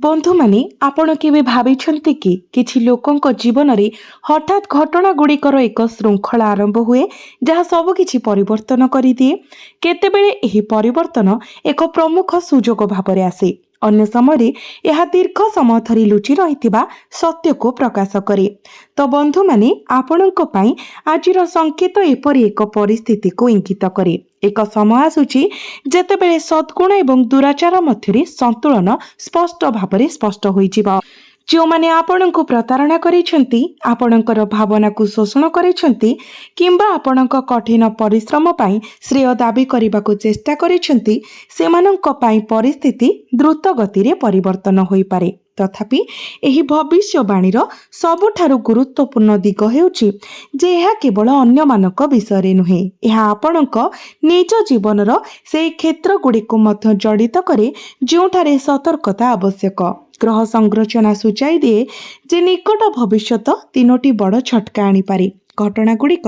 बंधु माने आपण केबे भाबिछन्ति कि किछि लोकंक जीवन रे हठात घटना गुड़िकर एक श्रृंखला आरंभ हुए जहाँ सब किछि परिवर्तन करिदिए। केतेबेले एही परिवर्तन एक प्रमुख सुजोग भाବରେ आसे, अन्य समय यह दीर्घ समय धरी लुचि रहिथिबा सत्य को प्रकाश करे। तो बंधु माने आपणक पई आजिर संकेत एपरि एक परिस्थिति को इंगित करे। एक समय आसुची जेतेबेले सद्गुण एवं दुराचार मध्यरे संतुलन स्पष्ट भाବରେ स्पष्ट होइजिबा। जो माने आपणको प्रतारणा करिसेंती, आपणकर भावना को शोषण करिसेंती किंबा आपणक कठिन परिश्रम पई श्रेय दाबी करबाको चेष्टा करिसेंती, सेमानंक पई परिस्थिति द्रुत गति रे परिवर्तन होई पारे। तथापि एही भविष्यवाणीर सबुठारु गुरुत्वपूर्ण दिग हेउची जे ଏହା केवल अन्य मानक विषय रे नुहे, ଏହା आपणक निज जीवनर सेही क्षेत्र गुड़िक मध्य जड़ित करे जोठारे सतर्कता आवश्यक। ग्रह संरचना सूचाई दिए जे निकट भविष्यत तीनोटी बड़ झटका आनी पारे घटना गुड़िक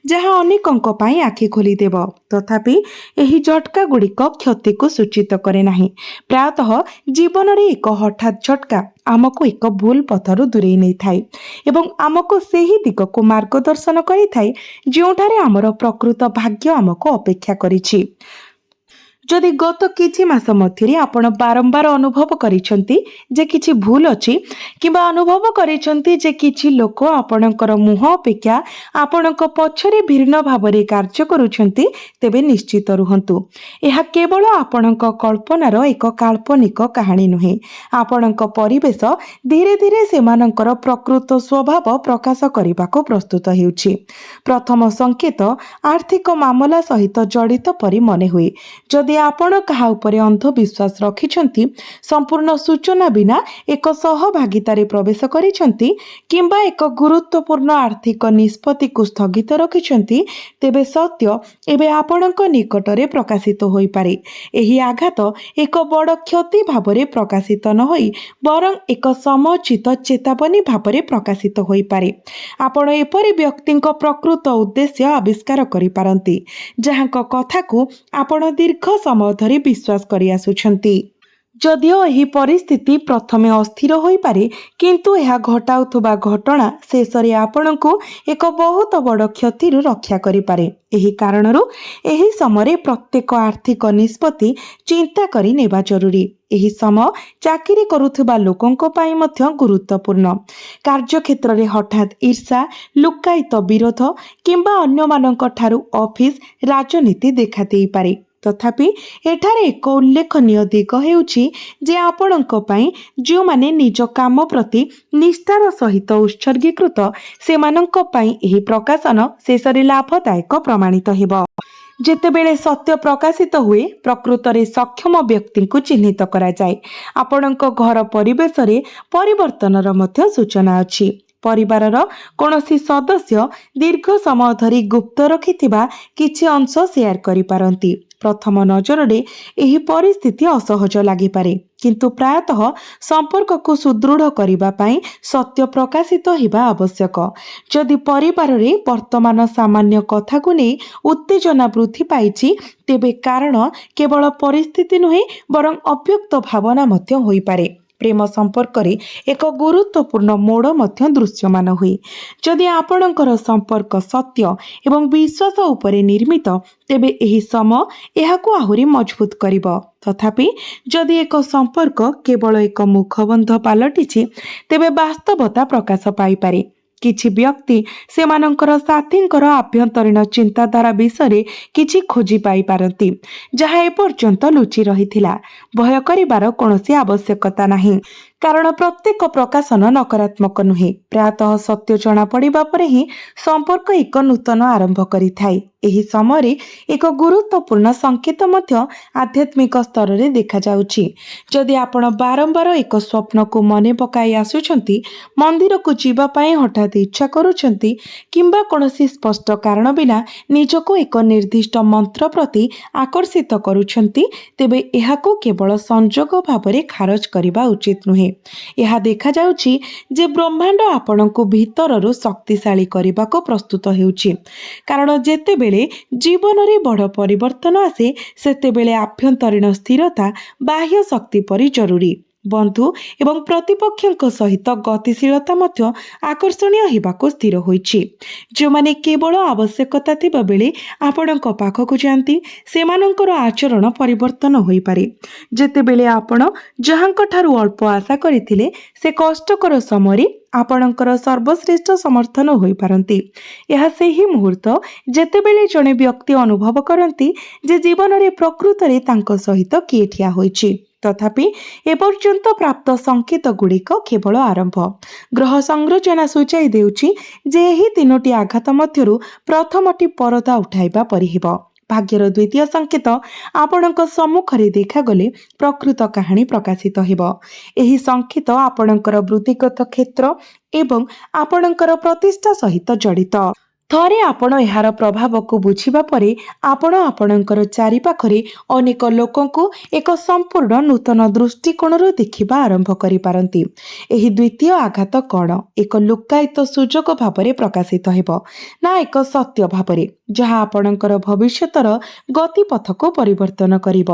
जहाँ अनेकंक पई आखि खोलीदेव। तथापि एही झटका गुड़िक क्षति को सूचित करे नाही। प्रायतः जीवन रे एक हठात झटका आमको एक भूल पथरु दूरेई नै थाए एवं आमको सेही दिग को मार्गदर्शन करि थाए जोठारे आमर प्रकृत भाग्य आमको अपेक्षा करिछि। जदि गत किछि मास मध्यरे आपण बारंबार अनुभव करिसंती जे किछि भूल अछि किबा अनुभव करिसंती जे किछि लोक आपणकर मुह अपेक्षा आपणक पछरे भिन्न भाबरे कार्य करूछंती, तेबे निश्चित रुहंतु एहा केवल आपणक कल्पनार एक काल्पनिक कहानी नुहे। आपणक परिवेश धीरे धीरे सेमानंकर प्रकृत स्वभाव प्रकाश करबाको प्रस्तुत हेउछि। प्रथम संकेत आर्थिक मामला सहित जड़ित परि मने हुए। जदि आपण कहा उपरे अंधविश्वास रखिछंती, संपूर्ण सूचना बिना एक सहभागितारे प्रवेश करिछंती किंबा एक गुरुत्वपूर्ण आर्थिक निष्पत्ति को स्थगित रखिछंती, तेबे सत्य एबे आपणक निकटरे प्रकाशित होई पारे। एही आघात एक बड़ क्षति भाबरे प्रकाशित न होई बरं एक समचित चेतावनी भाबरे प्रकाशित होई पारे। आपण एपरि व्यक्तिंक प्रकृत उद्देश्य आविष्कार करि पारंती जहाँक कथा को आपण दीर्घ समय धरि विश्वास करि आसुछंती। जदिओ एही परिस्थिति प्रथमे अस्थिर होई पारे, किंतु एहा घटाउथुबा घटना शेषरे आपणको एक बहुत बड़ क्षति रक्षा करि पारे। एही कारणरू एही समय प्रत्येक आर्थिक निष्पत्ति चिंता करि नेबा जरूरी। एही समय चाकरी करुथुबा लोकंक पई मध्य गुरुत्वपूर्ण। कार्य क्षेत्र रे हठात ईर्षा, लुकायित विरोध किंबा अन्य मानक ठारू ऑफिस राजनीति देखा देई पारे। तथापि एठारे एक उल्लेखनीय दिग हेउछि जे आपणक पई जो माने निज काम प्रति निष्ठार सहित उत्सर्गीकृत सेमानंक पई एही प्रकाशन शेषरे लाभदायक प्रमाणित हेबो। जेतेबेले सत्य प्रकाशित हुए प्रकृतरे सक्षम व्यक्ति को चिन्हित करा जाए। आपणक घर परिवेश रे परिवर्तनर मध्य सूचना अछि। परिवारर कोनोसी सदस्य दीर्घ समय धरि गुप्त रखिथिबा किछि अंश शेयर करि पारंती। प्रथम नजर रे एही परिस्थिति असहज लागि पारे, किंतु प्रायतः संपर्क को सुदृढ़ करिबा पई सत्य प्रकाशित हेबा आवश्यक। जदि परिवार रे वर्तमान सामान्य कथा को नै उत्तेजना वृद्धि पाइछि, तेबे कारण केवल परिस्थिति नुहे बरं अव्यक्त भावना मध्य होई पारे। प्रेम संपर्क रे एक गुरुत्वपूर्ण मोड़ मध्य दृश्यमान हुए। जदि आपणकर संपर्क सत्य एवं विश्वास उपरे निर्मित, तेबे एही समय एहाको आहुरी मजबूत करिबो। तथापि जदि एक संपर्क केवल एक मुखबंध पालटिछि, तेबे वास्तवता प्रकाश पाई पारे। किछि व्यक्ति सेमानंकर साथींकर आभ्यंतरीण चिंताधारा विषय किछि खोजी पाई पारंती जहाँ एपर्यंत लुचि रहिथिला। भय करिबार कोनोसी आवश्यकता नाही, कारण प्रत्येक प्रकाशन नकारात्मक नुहे। प्रायतः सत्य जଣା पड़िबा परे ही संपर्क एक नूतन आरंभ करि थाए। एही समय एक गुरुत्वपूर्ण संकेत मध्य आध्यात्मिक स्तर रे देखा जाउछि। जदि आपण बारंबार एक स्वप्न को मने पकाई आसुछंती, मंदिर को जीवा पाए हठात इच्छा करूछंती किंबा कोनोसी स्पष्ट कारण बिना निजको एक निर्दिष्ट मंत्र प्रति आकर्षित करूछंती, तेबे एहाको केवल संजोग भाबरे खारज करिबा उचित नुहे। यह देखा जाउछि जे ब्रह्मांड आपणको भीतररु शक्तिशाली करबाको प्रस्तुत हेउछि, कारण जेतेबेले जीवन रे बड़ परिवर्तन आसे सेतेबेले आभ्यंतरीण स्थिरता बाह्य शक्ति परि जरूरी। ବନ୍ଧୁ ଏବଂ ପ୍ରତିପକ୍ଷଙ୍କ ସହିତ ଗତିଶୀଳତା ମଧ୍ୟ ଆକର୍ଷଣୀୟ ହେବାକୁ ସ୍ଥିର ହୋଇଛି। ଯେଉଁମାନେ କେବଳ ଆବଶ୍ୟକତା ଥିବା ବେଳେ ଆପଣଙ୍କ ପାଖକୁ ଯାଆନ୍ତି ସେମାନଙ୍କର ଆଚରଣ ପରିବର୍ତ୍ତନ ହୋଇପାରେ। ଯେତେବେଳେ ଆପଣ ଯାହାଙ୍କଠାରୁ ଅଳ୍ପ ଆଶା କରିଥିଲେ ସେ କଷ୍ଟକର ସମୟରେ ଆପଣଙ୍କର ସର୍ବଶ୍ରେଷ୍ଠ ସମର୍ଥନ ହୋଇପାରନ୍ତି। ଏହା ସେହି ମୁହୂର୍ତ୍ତ ଯେତେବେଳେ ଜଣେ ବ୍ୟକ୍ତି ଅନୁଭବ କରନ୍ତି ଯେ ଜୀବନରେ ପ୍ରକୃତରେ ତାଙ୍କ ସହିତ କିଏ ଠିଆ ହୋଇଛି। ତଥାପି ଏପର୍ଯ୍ୟନ୍ତ ପ୍ରାପ୍ତ ସଂକେତ ଗୁଡ଼ିକ କେବଳ ଆରମ୍ଭ। ଗ୍ରହ ସଂରଚନା ସୂଚାଇ ଦେଉଛି ଯେ ଏହି ତିନୋଟି ଆଘାତ ମଧ୍ୟରୁ ପ୍ରଥମଟି ପରଦା ଉଠାଇବା ପରି ହେବ। ଭାଗ୍ୟର ଦ୍ୱିତୀୟ ସଂକେତ ଆପଣଙ୍କ ସମ୍ମୁଖରେ ଦେଖାଗଲେ ପ୍ରକୃତ କାହାଣୀ ପ୍ରକାଶିତ ହେବ। ଏହି ସଂକେତ ଆପଣଙ୍କର ବୃତ୍ତିଗତ କ୍ଷେତ୍ର ଏବଂ ଆପଣଙ୍କର ପ୍ରତିଷ୍ଠା ସହିତ ଜଡ଼ିତ। ଥରେ ଆପଣ ଏହାର ପ୍ରଭାବକୁ ବୁଝିବା ପରେ ଆପଣ ଆପଣଙ୍କର ଚାରିପାଖରେ ଅନେକ ଲୋକଙ୍କୁ ଏକ ସମ୍ପୂର୍ଣ୍ଣ ନୂତନ ଦୃଷ୍ଟିକୋଣରୁ ଦେଖିବା ଆରମ୍ଭ କରିପାରନ୍ତି। ଏହି ଦ୍ୱିତୀୟ ଆଘାତ କ'ଣ ଏକ ଲୁକ୍କାୟିତ ସୁଯୋଗ ଭାବରେ ପ୍ରକାଶିତ ହେବ ନା ଏକ ସତ୍ୟ ଭାବରେ ଯାହା ଆପଣଙ୍କର ଭବିଷ୍ୟତର ଗତିପଥକୁ ପରିବର୍ତ୍ତନ କରିବ?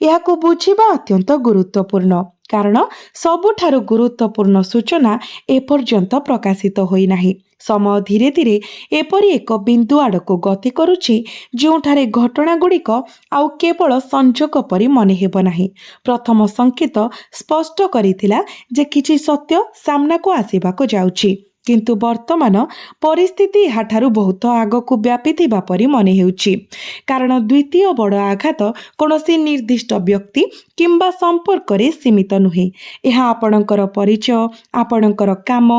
ଏହାକୁ ବୁଝିବା ଅତ୍ୟନ୍ତ ଗୁରୁତ୍ୱପୂର୍ଣ୍ଣ କାରଣ ସବୁଠାରୁ ଗୁରୁତ୍ୱପୂର୍ଣ୍ଣ ସୂଚନା ଏପର୍ଯ୍ୟନ୍ତ ପ୍ରକାଶିତ ହୋଇନାହିଁ। ସମୟ ଧୀରେ ଧୀରେ ଏପରି ଏକ ବିନ୍ଦୁ ଆଡ଼କୁ ଗତି କରୁଛି ଯେଉଁଠାରେ ଘଟଣାଗୁଡ଼ିକ ଆଉ କେବଳ ସଂଯୋଗ ପରି ମନେ ହେବ ନାହିଁ। ପ୍ରଥମ ସଂକେତ ସ୍ପଷ୍ଟ କରିଥିଲା ଯେ କିଛି ସତ୍ୟ ସାମ୍ନାକୁ ଆସିବାକୁ ଯାଉଛି, କିନ୍ତୁ ବର୍ତ୍ତମାନ ପରିସ୍ଥିତି ଏହାଠାରୁ ବହୁତ ଆଗକୁ ବ୍ୟାପିଥିବା ପରି ମନେ ହେଉଛି। କାରଣ ଦ୍ୱିତୀୟ ବଡ଼ ଆଘାତ କୌଣସି ନିର୍ଦ୍ଦିଷ୍ଟ ବ୍ୟକ୍ତି କିମ୍ବା ସମ୍ପର୍କରେ ସୀମିତ ନୁହେଁ। ଏହା ଆପଣଙ୍କର ପରିଚୟ, ଆପଣଙ୍କର କାମ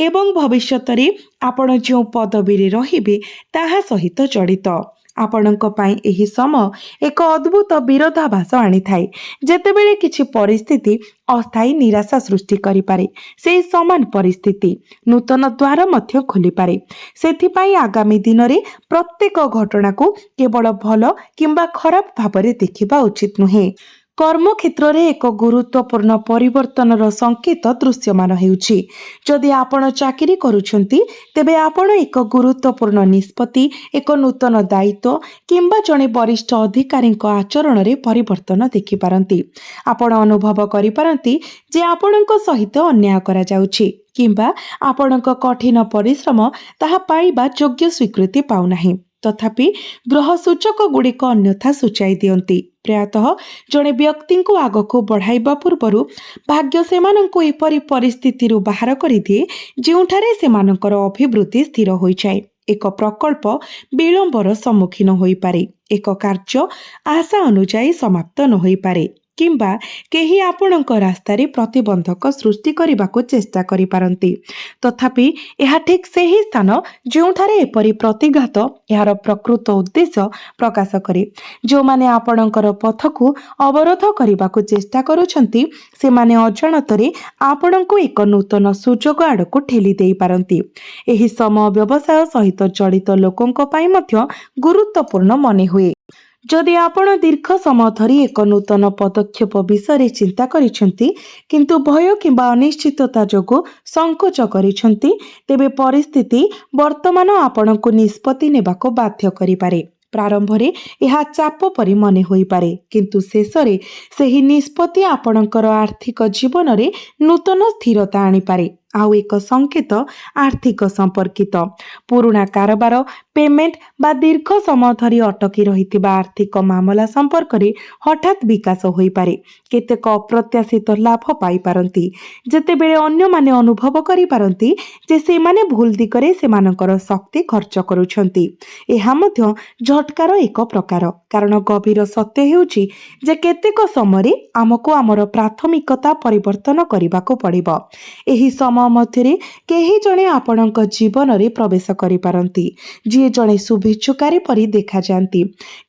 ଏବଂ ଭବିଷ୍ୟତରେ ଆପଣ ଯେଉଁ ପଦବୀରେ ରହିବେ ତାହା ସହିତ ଜଡ଼ିତ। ଆପଣଙ୍କ ପାଇଁ ଏହି ସମୟ ଏକ ଅଦ୍ଭୁତ ବିରୋଧାଭାସ ଆଣିଥାଏ। ଯେତେବେଳେ କିଛି ପରିସ୍ଥିତି ଅସ୍ଥାୟୀ ନିରାଶା ସୃଷ୍ଟି କରିପାରେ, ସେହି ସମାନ ପରିସ୍ଥିତି ନୂତନ ଦ୍ୱାର ମଧ୍ୟ ଖୋଲିପାରେ। ସେଥିପାଇଁ ଆଗାମୀ ଦିନରେ ପ୍ରତ୍ୟେକ ଘଟଣାକୁ କେବଳ ଭଲ କିମ୍ବା ଖରାପ ଭାବରେ ଦେଖିବା ଉଚିତ ନୁହେଁ। କର୍ମକ୍ଷେତ୍ରରେ ଏକ ଗୁରୁତ୍ୱପୂର୍ଣ୍ଣ ପରିବର୍ତ୍ତନର ସଂକେତ ଦୃଶ୍ୟମାନ ହେଉଛି। ଯଦି ଆପଣ ଚାକିରି କରୁଛନ୍ତି ତେବେ ଆପଣ ଏକ ଗୁରୁତ୍ୱପୂର୍ଣ୍ଣ ନିଷ୍ପତ୍ତି, ଏକ ନୂତନ ଦାୟିତ୍ୱ କିମ୍ବା ଜଣେ ବରିଷ୍ଠ ଅଧିକାରୀଙ୍କ ଆଚରଣରେ ପରିବର୍ତ୍ତନ ଦେଖିପାରନ୍ତି। ଆପଣ ଅନୁଭବ କରିପାରନ୍ତି ଯେ ଆପଣଙ୍କ ସହିତ ଅନ୍ୟାୟ କରାଯାଉଛି କିମ୍ବା ଆପଣଙ୍କ କଠିନ ପରିଶ୍ରମ ତାହା ପାଇବା ଯୋଗ୍ୟ ସ୍ୱୀକୃତି ପାଉନାହିଁ। ତଥାପି ଗ୍ରହ ସୂଚକ ଗୁଡ଼ିକ ଅନ୍ୟଥା ସୂଚାଇ ଦିଅନ୍ତି। ପ୍ରାୟତଃ ଜଣେ ବ୍ୟକ୍ତିଙ୍କୁ ଆଗକୁ ବଢ଼ାଇବା ପୂର୍ବରୁ ଭାଗ୍ୟ ସେମାନଙ୍କୁ ଏପରି ପରିସ୍ଥିତିରୁ ବାହାର କରିଦିଏ ଯେଉଁଠାରେ ସେମାନଙ୍କର ଅଭିବୃଦ୍ଧି ସ୍ଥିର ହୋଇଯାଏ। ଏକ ପ୍ରକଳ୍ପ ବିଳମ୍ବର ସମ୍ମୁଖୀନ ହୋଇପାରେ, ଏକ କାର୍ଯ୍ୟ ଆଶା ଅନୁଯାୟୀ ସମାପ୍ତ ନ ହୋଇପାରେ କିମ୍ବା କେହି ଆପଣଙ୍କ ରାସ୍ତାରେ ପ୍ରତିବନ୍ଧକ ସୃଷ୍ଟି କରିବାକୁ ଚେଷ୍ଟା କରିପାରନ୍ତି। ତଥାପି ଏହା ଠିକ୍ ସେହି ସ୍ଥାନ ଯେଉଁଠାରେ ଏପରି ପ୍ରତିଘାତ ଏହାର ପ୍ରକୃତ ଉଦ୍ଦେଶ୍ୟ ପ୍ରକାଶ କରେ। ଯେଉଁମାନେ ଆପଣଙ୍କର ପଥକୁ ଅବରୋଧ କରିବାକୁ ଚେଷ୍ଟା କରୁଛନ୍ତି ସେମାନେ ଅଜାଣତରେ ଆପଣଙ୍କୁ ଏକ ନୂତନ ସୁଯୋଗ ଆଡ଼କୁ ଠେଲି ଦେଇପାରନ୍ତି। ଏହି ସମୟ ବ୍ୟବସାୟ ସହିତ ଜଡ଼ିତ ଲୋକଙ୍କ ପାଇଁ ମଧ୍ୟ ଗୁରୁତ୍ୱପୂର୍ଣ୍ଣ ମନେ ହୁଏ। ଯଦି ଆପଣ ଦୀର୍ଘ ସମୟ ଧରି ଏକ ନୂତନ ପଦକ୍ଷେପ ବିଷୟରେ ଚିନ୍ତା କରିଛନ୍ତି କିନ୍ତୁ ଭୟ କିମ୍ବା ଅନିଶ୍ଚିତତା ଯୋଗୁଁ ସଂକୋଚ କରିଛନ୍ତି, ତେବେ ପରିସ୍ଥିତି ବର୍ତ୍ତମାନ ଆପଣଙ୍କୁ ନିଷ୍ପତ୍ତି ନେବାକୁ ବାଧ୍ୟ କରିପାରେ। ପ୍ରାରମ୍ଭରେ ଏହା ଚାପ ପରି ମନେ ହୋଇପାରେ, କିନ୍ତୁ ଶେଷରେ ସେହି ନିଷ୍ପତ୍ତି ଆପଣଙ୍କର ଆର୍ଥିକ ଜୀବନରେ ନୂତନ ସ୍ଥିରତା ଆଣିପାରେ। ଆଉ ଏକ ସଂକେତ ଆର୍ଥିକ ସମ୍ପର୍କିତ। ପୁରୁଣା କାରବାର, ପେମେଣ୍ଟ ବା ଦୀର୍ଘ ସମୟ ଧରି ଅଟକି ରହିଥିବା ଆର୍ଥିକ ମାମଲା ସମ୍ପର୍କରେ ହଠାତ୍ ବିକାଶ ହୋଇପାରେ। କେତେକ ଅପ୍ରତ୍ୟାଶିତ ଲାଭ ପାଇପାରନ୍ତି ଯେତେବେଳେ ଅନ୍ୟମାନେ ଅନୁଭବ କରିପାରନ୍ତି ଯେ ସେମାନେ ଭୁଲ ଦିଗରେ ସେମାନଙ୍କର ଶକ୍ତି ଖର୍ଚ୍ଚ କରୁଛନ୍ତି। ଏହା ମଧ୍ୟ ଝଟକାର ଏକ ପ୍ରକାର, କାରଣ ଗଭୀର ସତ୍ୟ ହେଉଛି ଯେ କେତେକ ସମୟରେ ଆମକୁ ଆମର ପ୍ରାଥମିକତା ପରିବର୍ତ୍ତନ କରିବାକୁ ପଡ଼ିବ। ଏହି ସମୟ ମଧ୍ୟରେ କେହି ଜଣେ ଆପଣଙ୍କ ଜୀବନରେ ପ୍ରବେଶ କରିପାରନ୍ତି ଯିଏ ଜଣେ ଶୁଭେଚ୍ଛୁକାରୀ ପରି ଦେଖାଯାଆନ୍ତି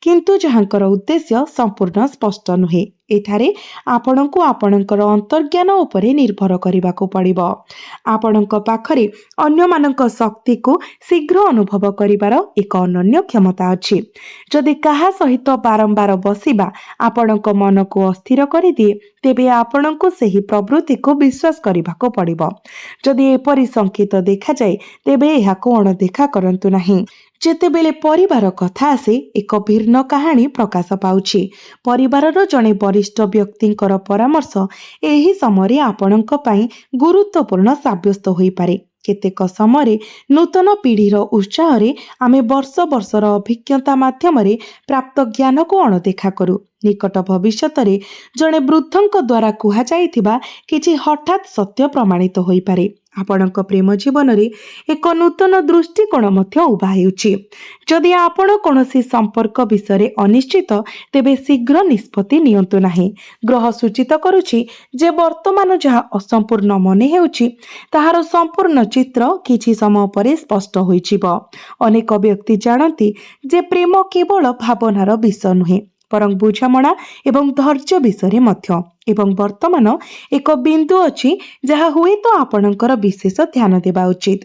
କିନ୍ତୁ ଯାହାଙ୍କର ଉଦ୍ଦେଶ୍ୟ ସମ୍ପୂର୍ଣ୍ଣ ସ୍ପଷ୍ଟ ନୁହେଁ। ଏଠାରେ ଆପଣଙ୍କୁ ଆପଣଙ୍କର ଅନ୍ତର୍ଜ୍ଞାନ ଉପରେ ନିର୍ଭର କରିବାକୁ ପଡ଼ିବ। ଆପଣଙ୍କ ପାଖରେ ଅନ୍ୟମାନଙ୍କ ଶକ୍ତିକୁ ଶୀଘ୍ର ଅନୁଭବ କରିବାର ଏକ ଅନନ୍ୟ କ୍ଷମତା ଅଛି। ଯଦି କାହା ସହିତ ବାରମ୍ବାର ବସିବା ଆପଣଙ୍କ ମନକୁ ଅସ୍ଥିର କରିଦିଏ ତେବେ ଆପଣଙ୍କୁ ସେହି ପ୍ରବୃତ୍ତିକୁ ବିଶ୍ୱାସ କରିବାକୁ ପଡ଼ିବ। ଯଦି ଏପରି ସଂକେତ ଦେଖାଯାଏ ତେବେ ଏହାକୁ ଅଣଦେଖା କରନ୍ତୁ ନାହିଁ। ଯେତେବେଳେ ପରିବାର କଥା ଆସେ ଏକ ଭିନ୍ନ କାହାଣୀ ପ୍ରକାଶ ପାଉଛି। ପରିବାରର ଜଣେ ବରିଷ୍ଠ ବ୍ୟକ୍ତିଙ୍କର ପରାମର୍ଶ ଏହି ସମୟରେ ଆପଣଙ୍କ ପାଇଁ ଗୁରୁତ୍ୱପୂର୍ଣ୍ଣ ସାବ୍ୟସ୍ତ ହୋଇପାରେ। କେତେକ ସମୟରେ ନୂତନ ପିଢ଼ିର ଉତ୍ସାହରେ ଆମେ ବର୍ଷ ବର୍ଷର ଅଭିଜ୍ଞତା ମାଧ୍ୟମରେ ପ୍ରାପ୍ତ ଜ୍ଞାନକୁ ଅଣଦେଖା କରୁ। ନିକଟ ଭବିଷ୍ୟତରେ ଜଣେ ବୃଦ୍ଧଙ୍କ ଦ୍ୱାରା କୁହାଯାଇଥିବା କିଛି ହଠାତ୍ ସତ୍ୟ ପ୍ରମାଣିତ ହୋଇପାରେ। ଆପଣଙ୍କ ପ୍ରେମ ଜୀବନରେ ଏକ ନୂତନ ଦୃଷ୍ଟିକୋଣ ମଧ୍ୟ ଉଭା ହେଉଛି। ଯଦି ଆପଣ କୌଣସି ସମ୍ପର୍କ ବିଷୟରେ ଅନିଶ୍ଚିତ, ତେବେ ଶୀଘ୍ର ନିଷ୍ପତ୍ତି ନିଅନ୍ତୁ ନାହିଁ। ଗ୍ରହ ସୂଚିତ କରୁଛି ଯେ ବର୍ତ୍ତମାନ ଯାହା ଅସମ୍ପୂର୍ଣ୍ଣ ମନେ ହେଉଛି, ତାହାର ସମ୍ପୂର୍ଣ୍ଣ ଚିତ୍ର କିଛି ସମୟ ପରେ ସ୍ପଷ୍ଟ ହୋଇଯିବ। ଅନେକ ବ୍ୟକ୍ତି ଜାଣନ୍ତି ଯେ ପ୍ରେମ କେବଳ ଭାବନାର ବିଷୟ ନୁହେଁ, ବରଂ ବୁଝାମଣା ଏବଂ ଧୈର୍ଯ୍ୟ ବିଷୟରେ ମଧ୍ୟ। ଏବଂ ବର୍ତ୍ତମାନ ଏକ ବିନ୍ଦୁ ଅଛି ଯାହା ହୁଏତ ଆପଣଙ୍କର ବିଶେଷ ଧ୍ୟାନ ଦେବା ଉଚିତ।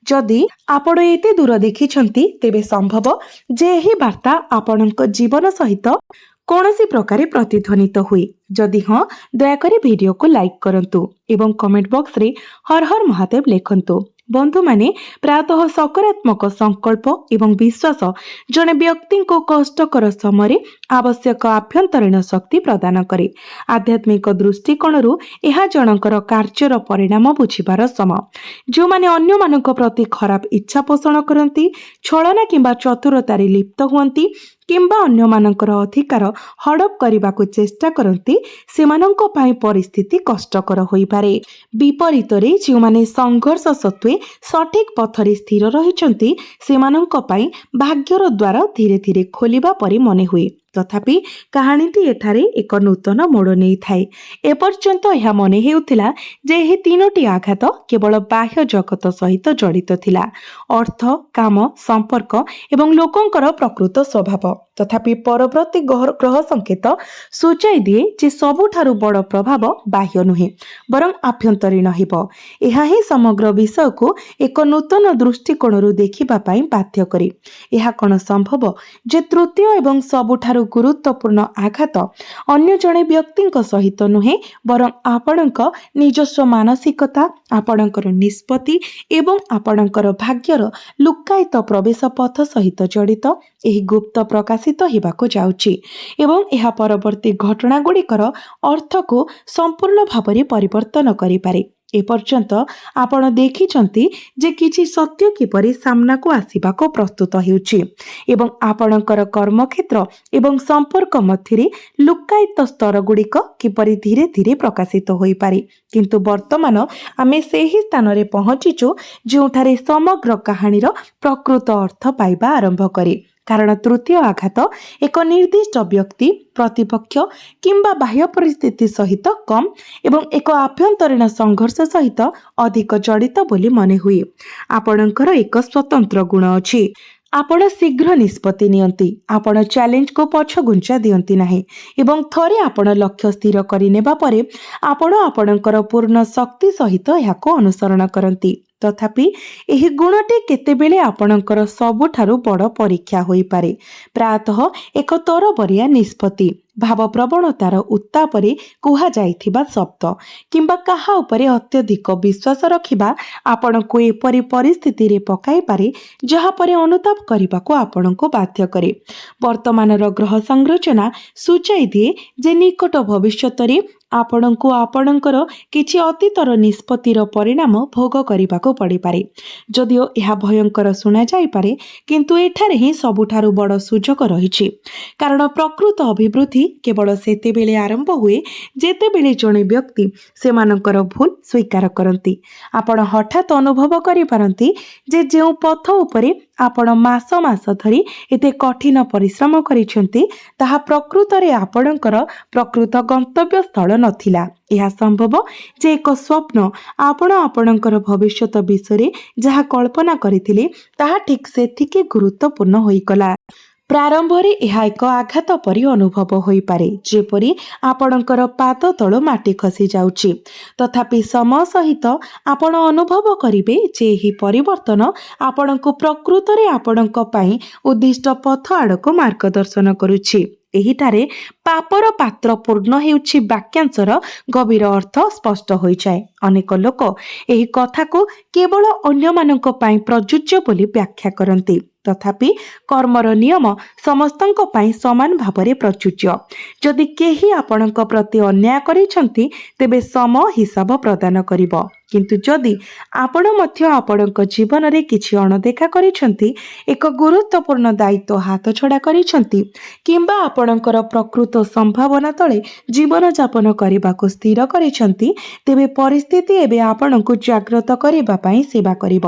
ଯଦି ଆପଣ ଏତେ ଦୂର ଦେଖିଛନ୍ତି, ତେବେ ସମ୍ଭବ ଯେ ଏହି ବାର୍ତ୍ତା ଆପଣଙ୍କ ଜୀବନ ସହିତ କୌଣସି ପ୍ରକାରେ ପ୍ରତିଧ୍ୱନିତ ହୁଏ। ଯଦି ହଁ, ଦୟାକରି ଭିଡିଓକୁ ଲାଇକ୍ କରନ୍ତୁ ଏବଂ କମେଣ୍ଟ ବକ୍ସରେ ହର ହର ମହାଦେବ ଲେଖନ୍ତୁ। ବନ୍ଧୁମାନେ, ପ୍ରାୟତଃ ସକାରାତ୍ମକ ସଂକଳ୍ପ ଏବଂ ବିଶ୍ୱାସ ଜଣେ ବ୍ୟକ୍ତିଙ୍କୁ କଷ୍ଟକର ସମୟରେ ଆବଶ୍ୟକ ଆଭ୍ୟନ୍ତରୀଣ ଶକ୍ତି ପ୍ରଦାନ କରେ। ଆଧ୍ୟାତ୍ମିକ ଦୃଷ୍ଟିକୋଣରୁ ଏହା ଜଣଙ୍କର କାର୍ଯ୍ୟର ପରିଣାମ ବୁଝିବାର ସମୟ। ଯେଉଁମାନେ ଅନ୍ୟମାନଙ୍କ ପ୍ରତି ଖରାପ ଇଚ୍ଛା ପୋଷଣ କରନ୍ତି, ଛଳନା କିମ୍ବା ଚତୁରତାରେ ଲିପ୍ତ ହୁଅନ୍ତି କିମ୍ବା ଅନ୍ୟମାନଙ୍କର ଅଧିକାର ହଡପ କରିବାକୁ ଚେଷ୍ଟା କରନ୍ତି, ସେମାନଙ୍କ ପାଇଁ ପରିସ୍ଥିତି କଷ୍ଟକର ହୋଇପାରେ। ବିପରୀତରେ ଯେଉଁମାନେ ସଂଘର୍ଷ ସତ୍ତ୍ୱେ ସଠିକ ପଥରେ ସ୍ଥିର ରହିଛନ୍ତି, ସେମାନଙ୍କ ପାଇଁ ଭାଗ୍ୟର ଦ୍ୱାର ଧୀରେ ଧୀରେ ଖୋଲିବା ପରି ମନେ ହୁଏ। ତଥାପି କାହାଣୀଟି ଏଠାରେ ଏକ ନୂତନ ମୋଡ଼ ନେଇଥାଏ। ଏପର୍ଯ୍ୟନ୍ତ ଏହା ମନେ ହେଉଥିଲା ଯେ ଏହି ତିନୋଟି ଆଘାତ କେବଳ ବାହ୍ୟ ଜଗତ ସହିତ ଜଡ଼ିତ ଥିଲା, ଅର୍ଥ, କାମ, ସମ୍ପର୍କ ଏବଂ ଲୋକଙ୍କର ପ୍ରକୃତ ସ୍ୱଭାବ। ତଥାପି ପରବର୍ତ୍ତୀ ଗ୍ରହ ସଂକେତ ସୂଚାଇ ଦିଏ ଯେ ସବୁଠାରୁ ବଡ଼ ପ୍ରଭାବ ବାହ୍ୟ ନୁହେଁ, ବରଂ ଆଭ୍ୟନ୍ତରୀଣ ହେବ। ଏହା ହିଁ ସମଗ୍ର ବିଷୟକୁ ଏକ ନୂତନ ଦୃଷ୍ଟିକୋଣରୁ ଦେଖିବା ପାଇଁ ବାଧ୍ୟ କରେ। ଏହା କ'ଣ ସମ୍ଭବ ଯେ ତୃତୀୟ ଏବଂ ସବୁଠାରୁ ଗୁରୁତ୍ୱପୂର୍ଣ୍ଣ ଆଘାତ ଅନ୍ୟ ଜଣେ ବ୍ୟକ୍ତିଙ୍କ ସହିତ ନୁହେଁ, ବରଂ ଆପଣଙ୍କ ନିଜସ୍ୱ ମାନସିକତା, ଆପଣଙ୍କର ନିଷ୍ପତ୍ତି ଏବଂ ଆପଣଙ୍କର ଭାଗ୍ୟର ଲୁକ୍କାୟିତ ପ୍ରବେଶ ପଥ ସହିତ ଜଡ଼ିତ? ଏହି ଗୁପ୍ତ ପ୍ରକାଶିତ ହେବାକୁ ଯାଉଛି ଏବଂ ଏହା ପରବର୍ତ୍ତୀ ଘଟଣାଗୁଡ଼ିକର ଅର୍ଥକୁ ସମ୍ପୂର୍ଣ୍ଣ ଭାବରେ ପରିବର୍ତ୍ତନ କରିପାରେ। ଏପର୍ଯ୍ୟନ୍ତ ଆପଣ ଦେଖିଛନ୍ତି ଯେ କିଛି ସତ୍ୟ କିପରି ସାମ୍ନାକୁ ଆସିବାକୁ ପ୍ରସ୍ତୁତ ହେଉଛି ଏବଂ ଆପଣଙ୍କର କର୍ମକ୍ଷେତ୍ର ଏବଂ ସମ୍ପର୍କ ମଧ୍ୟରେ ଲୁକ୍କାୟିତ ସ୍ତରଗୁଡ଼ିକ କିପରି ଧୀରେ ଧୀରେ ପ୍ରକାଶିତ ହୋଇପାରେ। କିନ୍ତୁ ବର୍ତ୍ତମାନ ଆମେ ସେହି ସ୍ଥାନରେ ପହଞ୍ଚିଛୁ ଯେଉଁଠାରେ ସମଗ୍ର କାହାଣୀର ପ୍ରକୃତ ଅର୍ଥ ପାଇବା ଆରମ୍ଭ କରେ। କାରଣ ତୃତୀୟ ଆଘାତ ଏକ ନିର୍ଦ୍ଦିଷ୍ଟ ବ୍ୟକ୍ତି, ପ୍ରତିପକ୍ଷ କିମ୍ବା ବାହ୍ୟ ପରିସ୍ଥିତି ସହିତ କମ୍ ଏବଂ ଏକ ଆଭ୍ୟନ୍ତରୀଣ ସଂଘର୍ଷ ସହିତ ଅଧିକ ଜଡ଼ିତ ବୋଲି ମନେ ହୁଏ। ଆପଣଙ୍କର ଏକ ସ୍ୱତନ୍ତ୍ର ଗୁଣ ଅଛି। ଆପଣ ଶୀଘ୍ର ନିଷ୍ପତ୍ତି ନିଅନ୍ତି। ଆପଣ ଚ୍ୟାଲେଞ୍ଜକୁ ପଛଘୁଞ୍ଚା ଦିଅନ୍ତି ନାହିଁ ଏବଂ ଥରେ ଆପଣ ଲକ୍ଷ୍ୟ ସ୍ଥିର କରିନେବା ପରେ ଆପଣ ଆପଣଙ୍କର ପୂର୍ଣ୍ଣ ଶକ୍ତି ସହିତ ଏହାକୁ ଅନୁସରଣ କରନ୍ତି। ତଥାପି ଏହି ଗୁଣଟି କେତେବେଳେ ଆପଣଙ୍କର ସବୁଠାରୁ ବଡ଼ ପରୀକ୍ଷା ହୋଇପାରେ। ପ୍ରାୟତଃ ଏକ ତରବରିଆ ନିଷ୍ପତ୍ତି, ଭାବପ୍ରବଣତାର ଉତ୍ତାପରେ କୁହାଯାଇଥିବା ଶବ୍ଦ କିମ୍ବା କାହା ଉପରେ ଅତ୍ୟଧିକ ବିଶ୍ୱାସ ରଖିବା ଆପଣଙ୍କୁ ଏପରି ପରିସ୍ଥିତିରେ ପକାଇପାରେ ଯାହା ପରେ ଅନୁତାପ କରିବାକୁ ଆପଣଙ୍କୁ ବାଧ୍ୟ କରେ। ବର୍ତ୍ତମାନର ଗ୍ରହ ସଂରଚନା ସୂଚାଇ ଦିଏ ଯେ ନିକଟ ଭବିଷ୍ୟତରେ ଆପଣଙ୍କୁ ଆପଣଙ୍କର କିଛି ଅତୀତର ନିଷ୍ପତ୍ତିର ପରିଣାମ ଭୋଗ କରିବାକୁ ପଡ଼ିପାରେ। ଯଦିଓ ଏହା ଭୟଙ୍କର ଶୁଣାଯାଇପାରେ, କିନ୍ତୁ ଏଠାରେ ହିଁ ସବୁଠାରୁ ବଡ଼ ସୁଯୋଗ ରହିଛି। କାରଣ ପ୍ରକୃତ ଅଭିବୃଦ୍ଧି କେବଳ ସେତେବେଳେ ଆରମ୍ଭ ହୁଏ ଯେତେବେଳେ ଜଣେ ବ୍ୟକ୍ତି ସେମାନଙ୍କର ଭୁଲ ସ୍ୱୀକାର କରନ୍ତି। ଆପଣ ହଠାତ୍ ଅନୁଭବ କରିପାରନ୍ତି ଯେ ଯେଉଁ ପଥ ଉପରେ ଆପଣ ମାସ ମାସ ଧରି ଏତେ କଠିନ ପରିଶ୍ରମ କରିଛନ୍ତି, ତାହା ପ୍ରକୃତରେ ଆପଣଙ୍କର ପ୍ରକୃତ ଗନ୍ତବ୍ୟ ସ୍ଥଳ ନଥିଲା। ଏହା ସମ୍ଭବ ଯେ ଏକ ସ୍ୱପ୍ନ, ଆପଣ ଆପଣଙ୍କର ଭବିଷ୍ୟତ ବିଷୟରେ ଯାହା କଳ୍ପନା କରିଥିଲେ, ତାହା ଠିକ୍ ସେତିକି ଗୁରୁତ୍ୱପୂର୍ଣ୍ଣ ହୋଇଗଲା। ପ୍ରାରମ୍ଭରେ ଏହା ଏକ ଆଘାତ ପରି ଅନୁଭବ ହୋଇପାରେ, ଯେପରି ଆପଣଙ୍କର ପାଦ ତଳୁ ମାଟି ଖସି ଯାଉଛି। ତଥାପି ସମୟ ସହିତ ଆପଣ ଅନୁଭବ କରିବେ ଯେ ଏହି ପରିବର୍ତ୍ତନ ଆପଣଙ୍କୁ ପ୍ରକୃତରେ ଆପଣଙ୍କ ପାଇଁ ଉଦ୍ଦିଷ୍ଟ ପଥ ଆଡ଼କୁ ମାର୍ଗଦର୍ଶନ କରୁଛି। ଏହିଠାରେ ପାପର ପାତ୍ର ପୂର୍ଣ୍ଣ ହେଉଛି ବାକ୍ୟାଂଶର ଗଭୀର ଅର୍ଥ ସ୍ପଷ୍ଟ ହୋଇଯାଏ। ଅନେକ ଲୋକ ଏହି କଥାକୁ କେବଳ ଅନ୍ୟମାନଙ୍କ ପାଇଁ ପ୍ରଯୁଜ୍ୟ ବୋଲି ବ୍ୟାଖ୍ୟା କରନ୍ତି। तथापि कर्मर नियम समस्तଙ୍କ ପାଇଁ समान भाବରେ प्रचुज्य। जदि केही आपणଙ୍କ प्रति अन्याय करिसंती तेबे सम हिसाब प्रदान करिब। किंतु जदि आपण मध्य आपणଙ୍କ जीवନରେ କିଛି अणदेखा करिसंती, एक गुरुत्वपूर्ण दायित्व हाथ छड़ा करिसंती किंबा आपणଙ୍କର प्रकृत संभावना तळे जीवन यापन करबाको स्थिर करिसंती, तेबे परिस्थिति एबे आपणଙ୍କୁ जागृत करिबा पई सेवा करिब।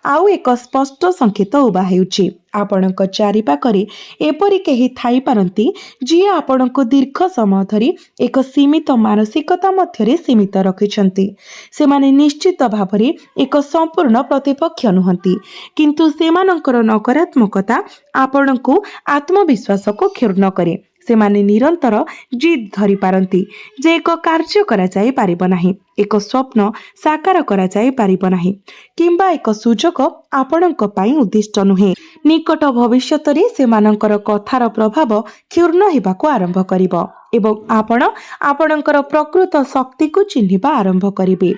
आउ एक स्पष्ट संकेत उभा हेउची। आपणଙ୍କ चारिपाखरे एपरि केही थाई पारंती जी आपणଙ୍କୁ दीर्घ समय धरी एक सीमित मानसिकता मध्यरे सीमित रखिछंती। सेमाने निश्चित भावरे एक संपूर्ण प्रतिपक्ष नुहंती, किंतु सेमानंकर नकारात्मकता आपणଙ୍କୁ आत्मविश्वास को क्षुण्ण करे। सेमाने निरंतर जिद धरी पारंती जे एक कार्य करा जाई पारिब नाही, एक स्वप्न साकार करा जाई पारिब नाही, किंबा एक सुजोग आपणଙ୍କ ପାଇଁ उद्दिष्ट नुहे। निकट भविष्य रे सेमानंकर कथार प्रभाव क्षुण्ण हेबाको आरंभ करिब एवं आपण आपणଙ୍କର प्रकृत शक्ति को चिन्हिबा आरंभ करिबे।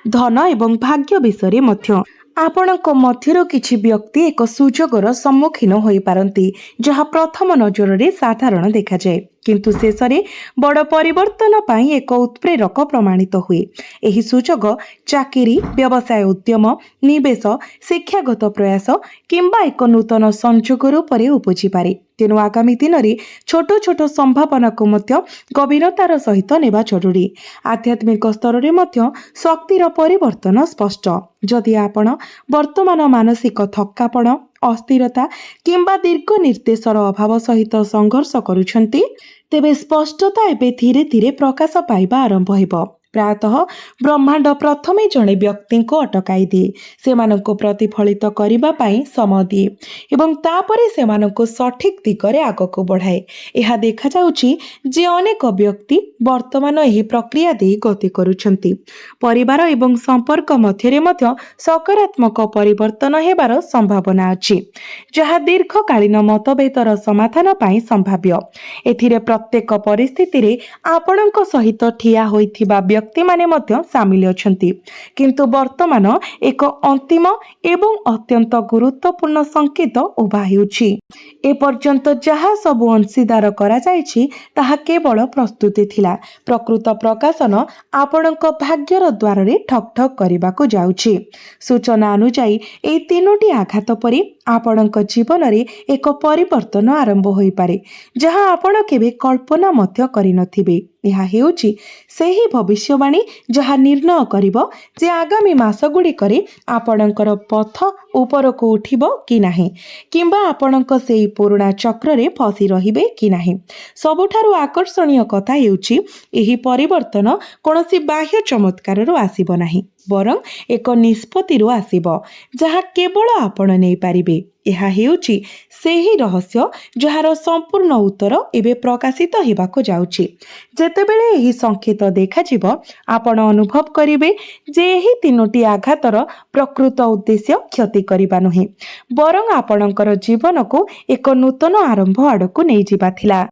धन एवं भाग्य विषय मध्य आपणଙ୍କ ମଧ୍ୟରୁ କିଛି ବ୍ୟକ୍ତି ଏକ ସୁଯୋଗର ସମ୍ମୁଖୀନ ହୋଇପାରନ୍ତି ଯାହା ପ୍ରଥମ ନଜରରେ ସାଧାରଣ ଦେଖାଯାଏ, କିନ୍ତୁ ଶେଷରେ ବଡ଼ ପରିବର୍ତ୍ତନ ପାଇଁ ଏକ ଉତ୍ପ୍ରେରକ ପ୍ରମାଣିତ ହୁଏ। ଏହି ସୁଯୋଗ ଚାକିରି, ବ୍ୟବସାୟ ଉଦ୍ୟମ, ନିବେଶ, ଶିକ୍ଷାଗତ ପ୍ରୟାସ କିମ୍ବା ଏକ ନୂତନ ସଂଯୋଗ ରୂପରେ ଉପୁଜିପାରେ। ତେଣୁ ଆଗାମୀ ଦିନରେ ଛୋଟ ଛୋଟ ସମ୍ଭାବନାକୁ ମଧ୍ୟ ଗଭୀରତାର ସହିତ ନେବା ଜରୁରୀ। ଆଧ୍ୟାତ୍ମିକ ସ୍ତରରେ ମଧ୍ୟ ଶକ୍ତିର ପରିବର୍ତ୍ତନ ସ୍ପଷ୍ଟ। ଯଦି ଆପଣ ବର୍ତ୍ତମାନ ମାନସିକ ଥକ୍କାପଣ, अस्थिरता किंबा दीर्घ निर्देशर अभाव सहित संघर्ष करुछंती, तेबे स्पष्टता एबे धीरे धीरे प्रकाश पाइबा आरंभ हेबो। प्रायतः ब्रह्मांड प्रथमे जड़े व्यक्ति को अटकाई दिए, सेमानंको प्रतिफलित करिबा पाई समय दिए एवं तापरे सेमानंको सठिक दिगरे आगको बढ़ाए। यह देखा जाउची जे अनेक व्यक्ति वर्तमान एही प्रक्रिया दे गति करुछंती। परिवार एवं संपर्क मध्यरे मध्य सकारात्मक परिवर्तन हेबार संभावना अछि, जहा दीर्घकालीन मतभेदर समाधान पाई संभाव्य। एथिरे प्रत्येक परिस्थिति रे आपणଙ୍କ सहित ठिया होइथिबा व्यक्ति माने मध्य सामिल अछंती, किंतु वर्तमान एक अंतिम एवं अत्यंत गुरुत्वपूर्ण संकेत उभा हेउछि। ए पर्यंत जहा सबु अंशीदार करा जायछि ताहा केवल प्रस्तुति थिला। प्रकृत प्रकाशन आपणଙ୍କ भाग्यर द्वार रे ठक ठक करिबाको जाउछि। सूचना अनुसार ए तीनोटी आघात परे आपणଙ୍କ जीवन रे एक परिवर्तन आरंभ होई पारे, जहा आपण केबे कल्पना मध्य करि नथिबे। यह हेउछि सेही भविष्यवाणी जहा निर्णय करिबो जे आगामी मास गुड़िकरे आपणଙ୍କର पथ उपरको उठिबो कि नाही, किंबा आपणଙ୍କ सेही पुराणा चक्र रे फसी रहिबे कि नाही। सबुठारु आकर्षणीय कथा हेउछि एही परिवर्तन कोनोसी बाह्य चमत्कार रो आसीबो नाही, बरं एक निष्पत्ति रो आसीबो जहा केवल आपण नै पारिबे। यह हेउछि सेही रहस्य जहार संपूर्ण उत्तर एबे प्रकाशित हेबाको जाउछि। जेतेबेले एही संकेत देखा जिवो, आपण अनुभव करिवे जे एही तीनोटी आघातर प्रकृत उद्देश्य क्षति करिबा नहे, बरं आपणଙ୍କର जीवन को एक नूतन आरंभ आड़को नै जिबा थिला।